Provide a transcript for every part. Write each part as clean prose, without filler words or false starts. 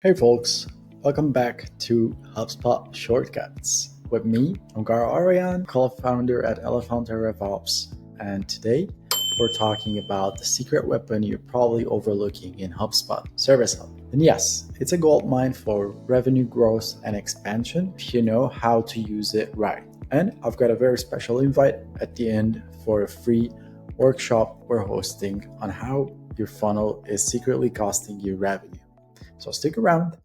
Hey folks, welcome back to HubSpot Shortcuts. With me, I'm Garo, co-founder at Elefante RevOps, and today we're talking about the secret weapon you're probably overlooking in HubSpot, Service Hub. And yes, it's a goldmine for revenue growth and expansion if you know how to use it right. And I've got a very special invite at the end for a free workshop we're hosting on how your funnel is secretly costing you revenue. So stick around.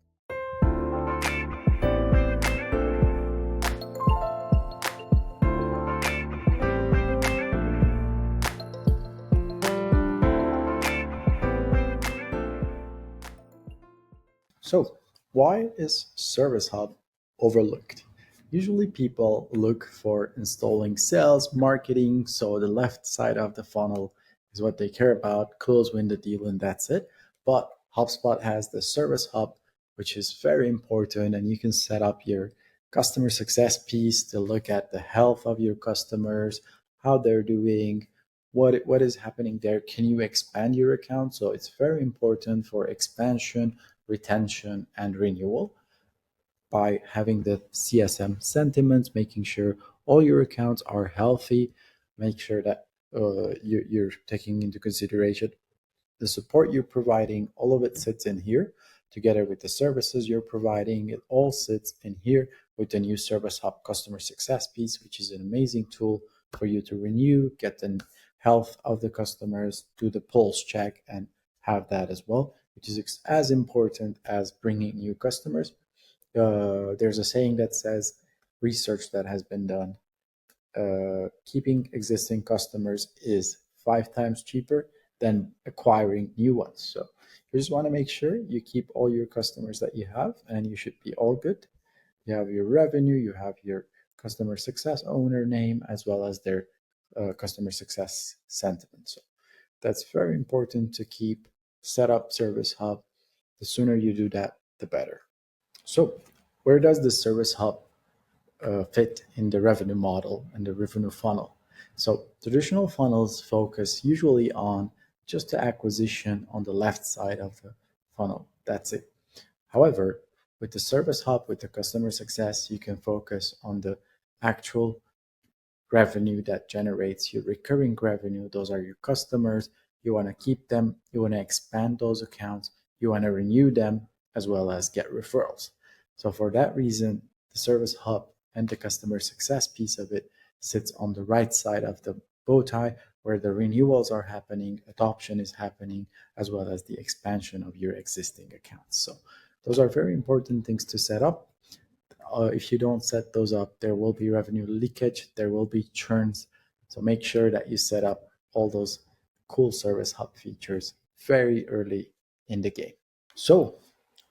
So, why is Service Hub overlooked? Usually, people look for installing sales, marketing, so the left side of the funnel is what they care about, close, win the deal, and that's it. But HubSpot has the Service Hub, which is very important, and you can set up your customer success piece to look at the health of your customers, how they're doing, what is happening there. Can you expand your account? So, it's very important for expansion, retention, and renewal by having the CSM sentiments, making sure all your accounts are healthy, make sure that you're taking into consideration the support you're providing. All of it sits in here together with the services you're providing. It all sits in here with the new Service Hub customer success piece, which is an amazing tool for you to renew, get the health of the customers, do the pulse check, and have that as well, which is as important as bringing new customers. There's a saying that says research that has been done, keeping existing customers is 5 times cheaper than acquiring new ones. So you just want to make sure you keep all your customers that you have, and you should be all good. You have your revenue, you have your customer success owner name, as well as their customer success sentiment. So that's very important to keep set up Service Hub. The sooner you do that, the better. So, where does the Service Hub fit in the revenue model and the revenue funnel? So, traditional funnels focus usually on just the acquisition on the left side of the funnel. That's it. However, with the Service Hub, with the customer success, you can focus on the actual revenue that generates your recurring revenue. Those are your customers. You want to keep them, you want to expand those accounts, you want to renew them, as well as get referrals. So, for that reason, the Service Hub and the customer success piece of it sits on the right side of the bow tie, where the renewals are happening, adoption is happening, as well as the expansion of your existing accounts. So, those are very important things to set up. If you don't set those up, there will be revenue leakage, there will be churns. So make sure that you set up all those cool Service Hub features very early in the game. So,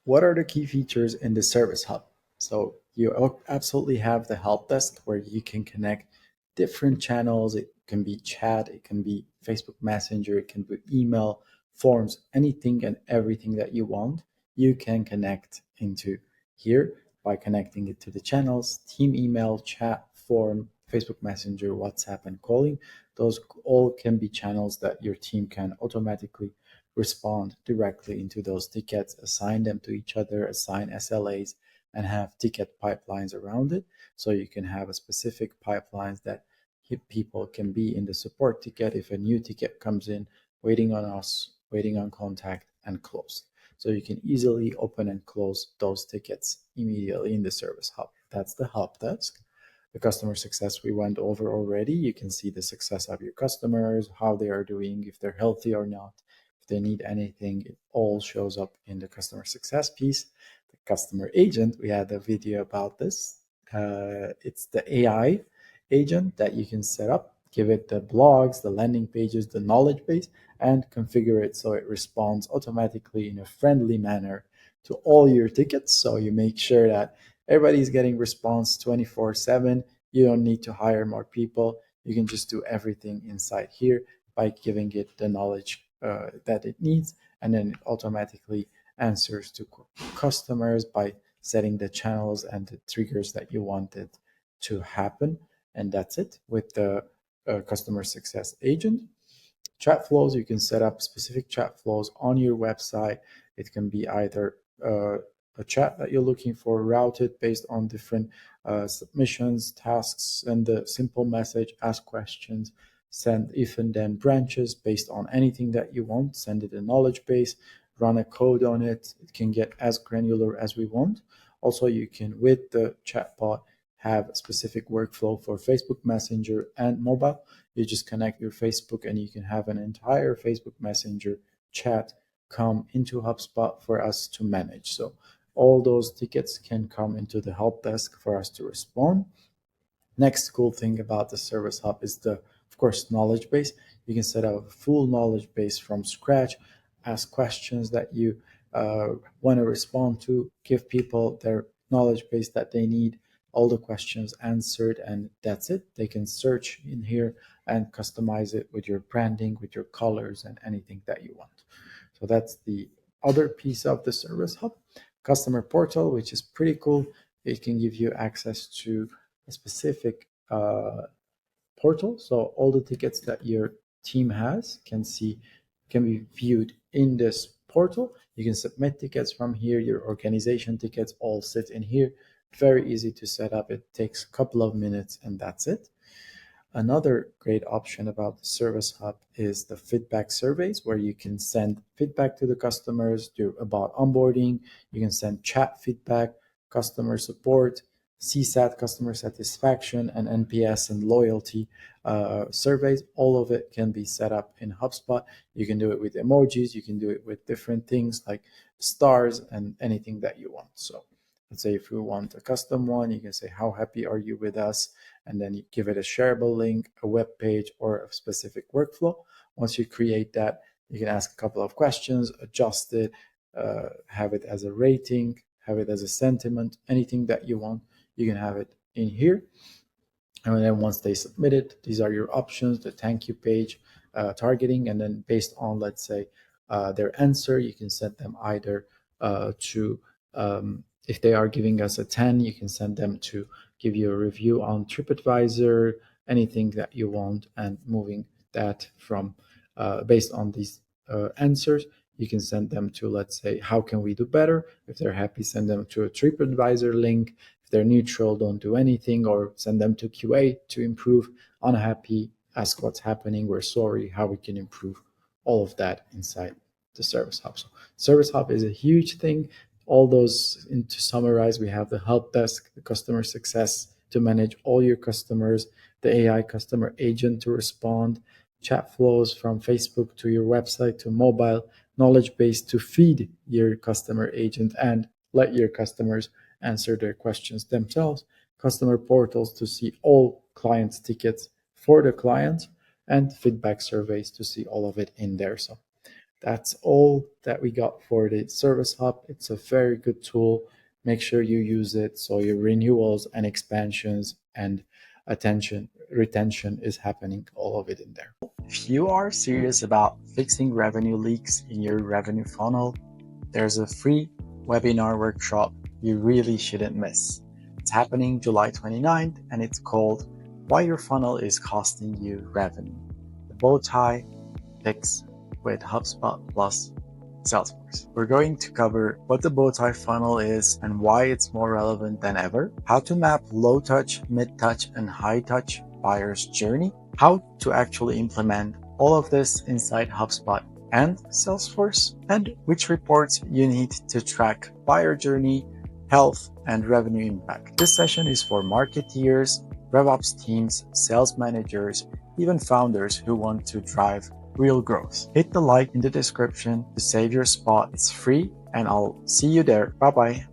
what are the key features in the Service Hub? So, you absolutely have the help desk where you can connect different channels. It can be chat, it can be Facebook Messenger, it can be email, forms, anything and everything that you want. You can connect into here by connecting it to the channels, team email, chat, form, Facebook Messenger, WhatsApp, and calling. Those all can be channels that your team can automatically respond directly into those tickets, assign them to each other, assign SLAs, and have ticket pipelines around it. So you can have a specific pipelines that people can be in the support ticket if a new ticket comes in, waiting on us, waiting on contact, and close. So you can easily open and close those tickets immediately in the Service Hub. That's the help desk. The customer success we went over already. You can see the success of your customers, how they are doing, if they're healthy or not, if they need anything. It all shows up in the customer success piece. The customer agent, we had a video about this. It's the AI agent that you can set up, give it the blogs, the landing pages, the knowledge base, and configure it so it responds automatically in a friendly manner to all your tickets. So you make sure that everybody's getting response 24/7. You don't need to hire more people. You can just do everything inside here by giving it the knowledge that it needs, and then it automatically answers to customers by setting the channels and the triggers that you wanted to happen. And that's it with the customer success agent. Chat flows, you can set up specific chat flows on your website. It can be either a chat that you're looking for, route it based on different submissions, tasks, and the simple message, ask questions, send if and then branches based on anything that you want, send it a knowledge base, run a code on it. It can get as granular as we want. Also, you can, with the chatbot, have a specific workflow for Facebook Messenger and mobile. You just connect your Facebook and you can have an entire Facebook Messenger chat come into HubSpot for us to manage. So all those tickets can come into the help desk for us to respond. Next cool thing about the Service Hub is the, of course, knowledge base. You can set up a full knowledge base from scratch, ask questions that you want to respond to, give people their knowledge base that they need, all the questions answered, and that's it. They can search in here and customize it with your branding, with your colors, and anything that you want. So that's the other piece of the Service Hub. Customer portal, which is pretty cool. It can give you access to a specific portal. So all the tickets that your team has can be viewed in this portal. You can submit tickets from here. Your organization tickets all sit in here. Very easy to set up. It takes a couple of minutes and that's it. Another great option about the Service Hub is the feedback surveys, where you can send feedback to the customers about onboarding. You can send chat feedback, customer support, CSAT, customer satisfaction, and NPS and loyalty surveys. All of it can be set up in HubSpot. You can do it with emojis. You can do it with different things like stars and anything that you want. So let's say if you want a custom one, you can say, how happy are you with us? And then you give it a shareable link, a web page, or a specific workflow. Once you create that, you can ask a couple of questions, adjust it, have it as a rating, have it as a sentiment, anything that you want, you can have it in here. And then once they submit it, these are your options, the thank you page, targeting, and then based on, let's say, their answer, you can send them either to if they are giving us a 10, you can send them to give you a review on TripAdvisor, anything that you want, and moving that from based on these answers, you can send them to, let's say, how can we do better? If they're happy, send them to a TripAdvisor link. If they're neutral, don't do anything, or send them to QA to improve. Unhappy, ask what's happening, we're sorry, how we can improve. All of that inside the Service Hub. So Service Hub is a huge thing. All those, to summarize, we have the help desk, the customer success to manage all your customers, the AI customer agent to respond, chat flows from Facebook to your website to mobile, knowledge base to feed your customer agent and let your customers answer their questions themselves, customer portals to see all clients' tickets for the client, and feedback surveys to see all of it in there. So that's all that we got for the Service Hub. It's a very good tool. Make sure you use it so your renewals and expansions and retention is happening, all of it in there. If you are serious about fixing revenue leaks in your revenue funnel, there's a free webinar workshop you really shouldn't miss. It's happening July 29th and it's called Why Your Funnel is Costing You Revenue. The Bowtie Fix with HubSpot plus Salesforce. We're going to cover what the Bowtie funnel is and why it's more relevant than ever, how to map low touch, mid touch, and high touch buyer's journey, how to actually implement all of this inside HubSpot and Salesforce, and which reports you need to track buyer journey, health, and revenue impact. This session is for marketeers, RevOps teams, sales managers, even founders who want to drive real growth. Hit the like in the description to save your spot. It's free and I'll see you there. Bye bye.